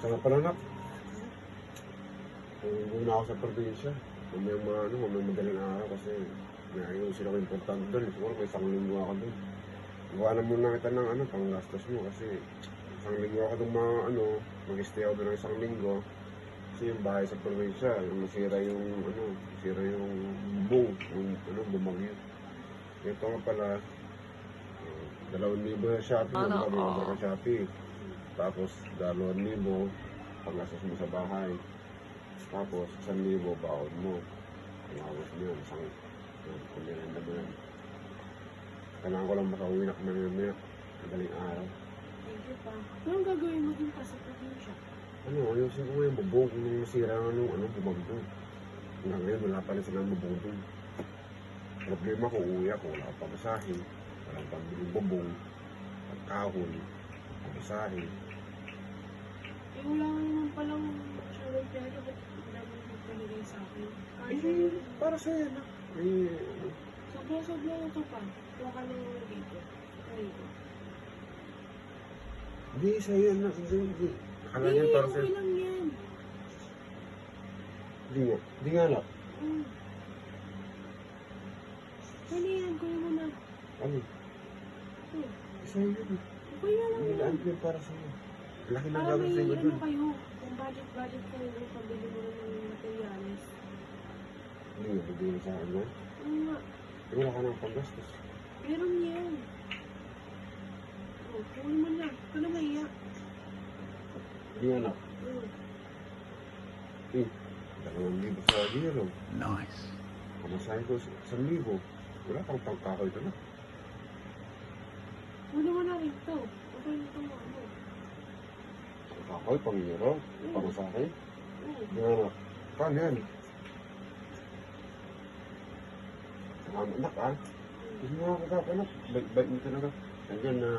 Saan pala anak? Kung muna ako sa probinsya, kung may madaling araw kasi may ayusin ako importante doon. Siguro may isang linggo ako doon. Gawa na muna kita ng panggastos mo kasi isang linggo ako doon mag-stay ako doon ng isang linggo. Kasi yung bahay sa probinsya, masira yung bubong, yung bumagyo. Ito nga pala, 2,000 na Shopee, yung kami sa Shopee. Tapos 2,000 panggastos mo sa bahay. Tapos 1,000 baon mo. Pangawos mo yun, isang kumirenda mo yan. Kailangan ko lang makauwi na kumamaya, madaling araw. Thank you pa. Anong gagawin mo din pa sa probinsya? Ayusin ko nga yung bubong kung masira nga bumagyo. Hanggang ngayon, wala pa rin silang bubong dun. Problema ko, uwi ako, wala akong pamasahe. Walang pambiling bubong, at kahon, pamasahe. Wala nga naman palang shower pero ba't wala mo magpalagay sa akin? Para sa'yo na. Sobra-sobra na ito pa. Huwag ka nang dito. Ayun. Hindi, sa'yo na. Hindi. Akala niyan para sa'yo. Okay lang yan. Hindi nga lang. Ano yan? Kuya mo na. Ano? Sa'yo yun. Okay na lang yan. Ano yun para sa'yo? Laki na Para gagawin may sa'yo ano dun. kayo. Kung budget kayo, pabili mo rin ng materials. Hindi nga, bibigyan sa akin yan. Ano nga? Wala ka ng paggastos. Meron yan. Kunin mo na. Ito na maiyak. Hindi nga lang. 2,000 sa zero. Nice. Kamasahin ko 1,000. Wala pang pangkakoy ito na. Kunin mo na rin ito. Okay na ito mo. Pangkakoy, pang euro, pamasahe. Hindi nga lang. Paano yan? Salamat anak ah. Hindi nga ako anak. Bait mo talaga. Nandiyan na.